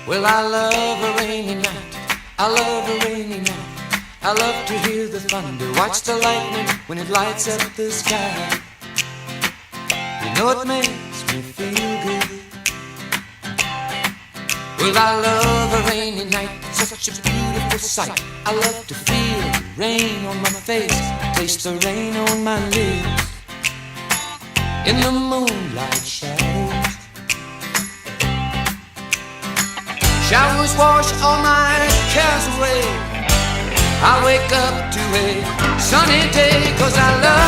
Well, I love a rainy night. I love a rainy night. I love to hear the thunder, watch the lightning when it lights up the sky. You know it makes me feel good. Well, I love a rainy night, such a beautiful sight. I love to feel the rain on my face, taste the rain on my lips. In the moonlight shadows, showers wash all my cares away. I wake up to a sunny day, 'cause I love